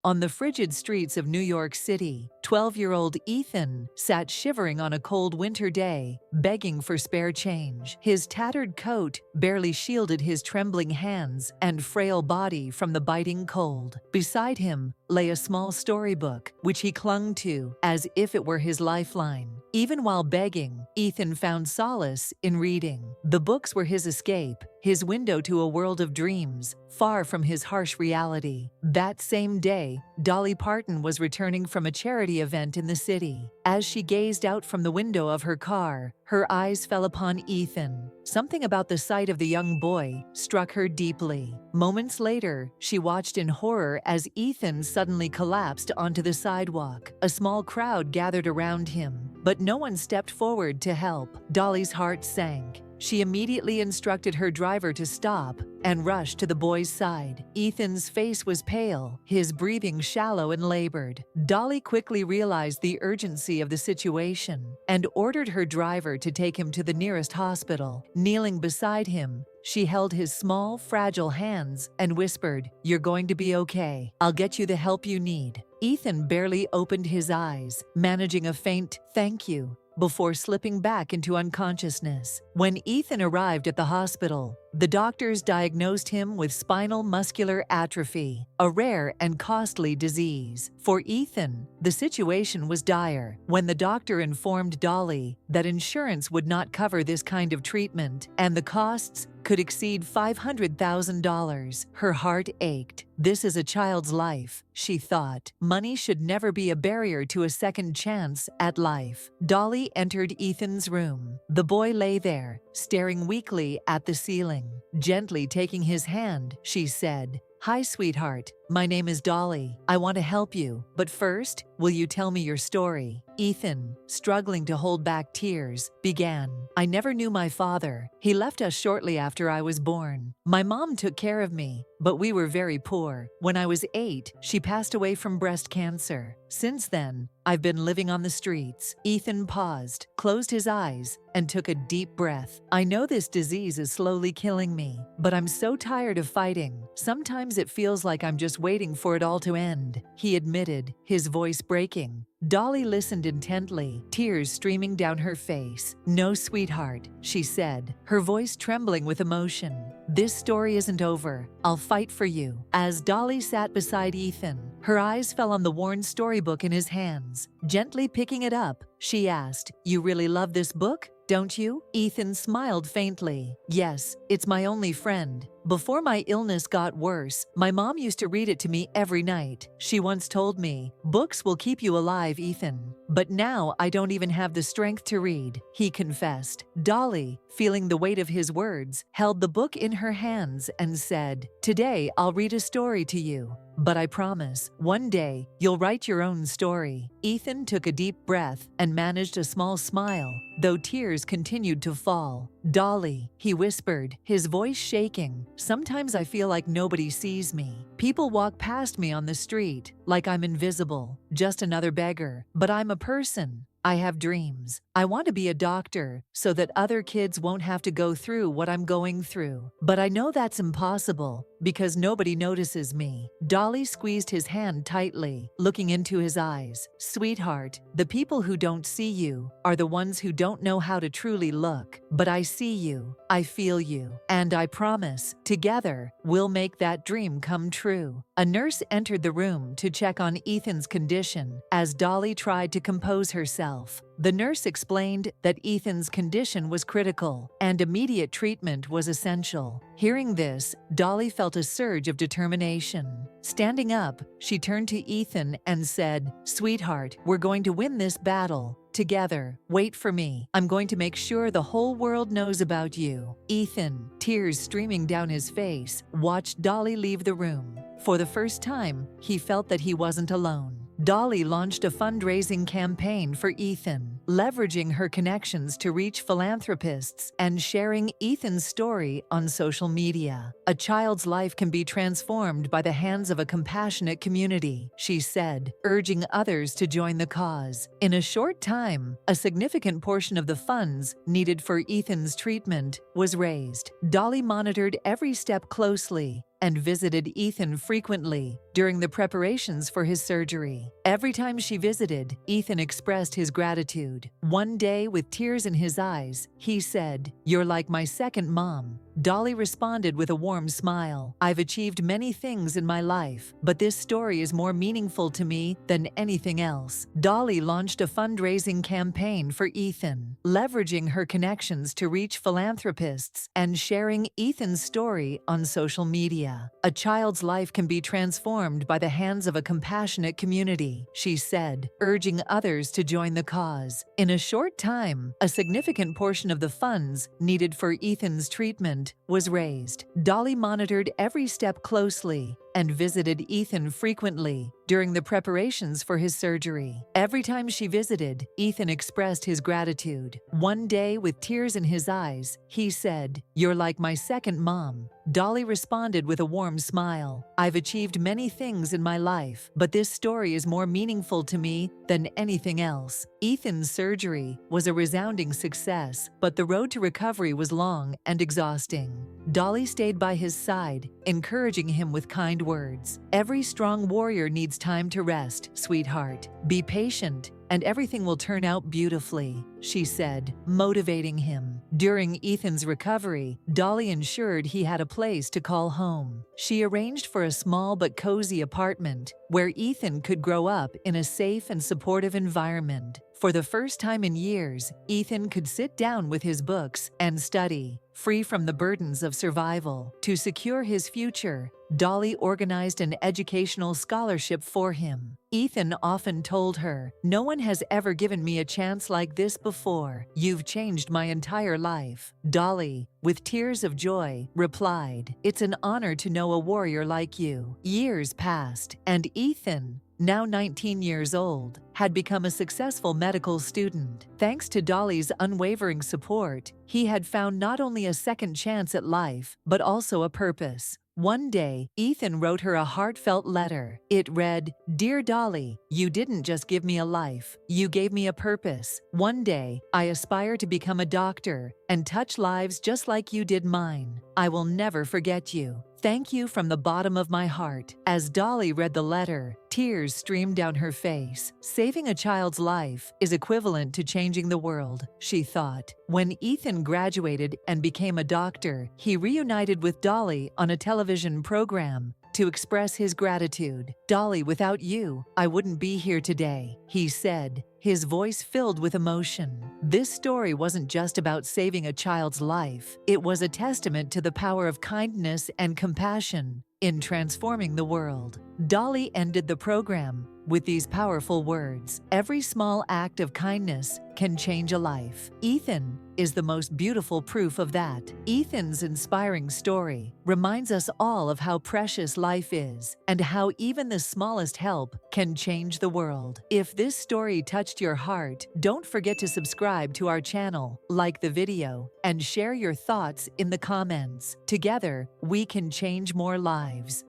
On the frigid streets of New York City, 12-year-old Ethan sat shivering on a cold winter day, begging for spare change. His tattered coat barely shielded his trembling hands and frail body from the biting cold. Beside him lay a small storybook, which he clung to as if it were his lifeline. Even while begging, Ethan found solace in reading. The books were his escape, his window to a world of dreams, far from his harsh reality. That same day, Dolly Parton was returning from a charity event in the city. As she gazed out from the window of her car, her eyes fell upon Ethan. Something about the sight of the young boy struck her deeply. Moments later, she watched in horror as Ethan suddenly collapsed onto the sidewalk. A small crowd gathered around him, but no one stepped forward to help. Dolly's heart sank. She immediately instructed her driver to stop and rushed to the boy's side. Ethan's face was pale, his breathing shallow and labored. Dolly quickly realized the urgency of the situation and ordered her driver to take him to the nearest hospital. Kneeling beside him, she held his small, fragile hands and whispered, "You're going to be okay. I'll get you the help you need." Ethan barely opened his eyes, managing a faint "thank you" before slipping back into unconsciousness. When Ethan arrived at the hospital, the doctors diagnosed him with spinal muscular atrophy, a rare and costly disease. For Ethan, the situation was dire. When the doctor informed Dolly that insurance would not cover this kind of treatment and the costs could exceed $500,000, her heart ached. This is a child's life, she thought. Money should never be a barrier to a second chance at life. Dolly entered Ethan's room. The boy lay there, staring weakly at the ceiling. Gently taking his hand, she said, "Hi, sweetheart. My name is Dolly. I want to help you. But first, will you tell me your story?" Ethan, struggling to hold back tears, began. "I never knew my father. He left us shortly after I was born. My mom took care of me, but we were very poor. When I was 8, she passed away from breast cancer. Since then, I've been living on the streets." Ethan paused, closed his eyes, and took a deep breath. "I know this disease is slowly killing me, but I'm so tired of fighting. Sometimes it feels like I'm just waiting for it all to end," he admitted, his voice breaking. Dolly listened intently, tears streaming down her face. "No, sweetheart," she said, her voice trembling with emotion. "This story isn't over. I'll fight for you." As Dolly sat beside Ethan, her eyes fell on the worn storybook in his hands. Gently picking it up, she asked, "You really love this book, don't you?" Ethan smiled faintly. "Yes, it's my only friend. Before my illness got worse, my mom used to read it to me every night. She once told me, 'Books will keep you alive, Ethan.' But now I don't even have the strength to read," he confessed. Dolly, feeling the weight of his words, held the book in her hands and said, "Today I'll read a story to you. But I promise, one day, you'll write your own story." Ethan took a deep breath and managed a small smile, though tears continued to fall. "Dolly," he whispered, his voice shaking, "sometimes I feel like nobody sees me. People walk past me on the street, like I'm invisible, just another beggar. But I'm a person. I have dreams. I want to be a doctor so that other kids won't have to go through what I'm going through. But I know that's impossible because nobody notices me." Dolly squeezed his hand tightly, looking into his eyes. "Sweetheart, the people who don't see you are the ones who don't know how to truly look. But I see you, I feel you, and I promise, together, we'll make that dream come true." A nurse entered the room to check on Ethan's condition as Dolly tried to compose herself. The nurse explained that Ethan's condition was critical and immediate treatment was essential. Hearing this, Dolly felt a surge of determination. Standing up, she turned to Ethan and said, "Sweetheart, we're going to win this battle. Together. Wait for me. I'm going to make sure the whole world knows about you." Ethan, tears streaming down his face, watched Dolly leave the room. For the first time, he felt that he wasn't alone. Dolly launched a fundraising campaign for Ethan, leveraging her connections to reach philanthropists and sharing Ethan's story on social media. "A child's life can be transformed by the hands of a compassionate community," she said, urging others to join the cause. In a short time, a significant portion of the funds needed for Ethan's treatment was raised. Dolly monitored every step closely, and visited Ethan frequently during the preparations for his surgery. Every time she visited, Ethan expressed his gratitude. One day, with tears in his eyes, he said, "You're like my second mom." Dolly responded with a warm smile. "I've achieved many things in my life, but this story is more meaningful to me than anything else." Dolly launched a fundraising campaign for Ethan, leveraging her connections to reach philanthropists and sharing Ethan's story on social media. "A child's life can be transformed by the hands of a compassionate community," she said, urging others to join the cause. In a short time, a significant portion of the funds needed for Ethan's treatment was raised. Dolly monitored every step closely and visited Ethan frequently during the preparations for his surgery. Every time she visited, Ethan expressed his gratitude. One day, with tears in his eyes, he said, "You're like my second mom." Dolly responded with a warm smile. "I've achieved many things in my life, but this story is more meaningful to me than anything else." Ethan's surgery was a resounding success, but the road to recovery was long and exhausting. Dolly stayed by his side, encouraging him with kind words. "Every strong warrior needs time to rest, sweetheart. Be patient, and everything will turn out beautifully," she said, motivating him. During Ethan's recovery, Dolly ensured he had a place to call home. She arranged for a small but cozy apartment where Ethan could grow up in a safe and supportive environment. For the first time in years, Ethan could sit down with his books and study, free from the burdens of survival. To secure his future, Dolly organized an educational scholarship for him. Ethan often told her, "No one has ever given me a chance like this before. You've changed my entire life." Dolly, with tears of joy, replied, "It's an honor to know a warrior like you." Years passed, and Ethan, now 19 years old, had become a successful medical student. Thanks to Dolly's unwavering support, he had found not only a second chance at life, but also a purpose. One day, Ethan wrote her a heartfelt letter. It read, "Dear Dolly, you didn't just give me a life, you gave me a purpose. One day, I aspire to become a doctor and touch lives just like you did mine. I will never forget you. Thank you from the bottom of my heart." As Dolly read the letter, tears streamed down her face. Saving a child's life is equivalent to changing the world, she thought. When Ethan graduated and became a doctor, he reunited with Dolly on a television program to express his gratitude. "Dolly, without you, I wouldn't be here today," he said, his voice filled with emotion. This story wasn't just about saving a child's life. It was a testament to the power of kindness and compassion in transforming the world. Dolly ended the program with these powerful words, "Every small act of kindness can change a life." Ethan is the most beautiful proof of that. Ethan's inspiring story reminds us all of how precious life is and how even the smallest help can change the world. If this story touched your heart, don't forget to subscribe to our channel, like the video, and share your thoughts in the comments. Together, we can change more lives.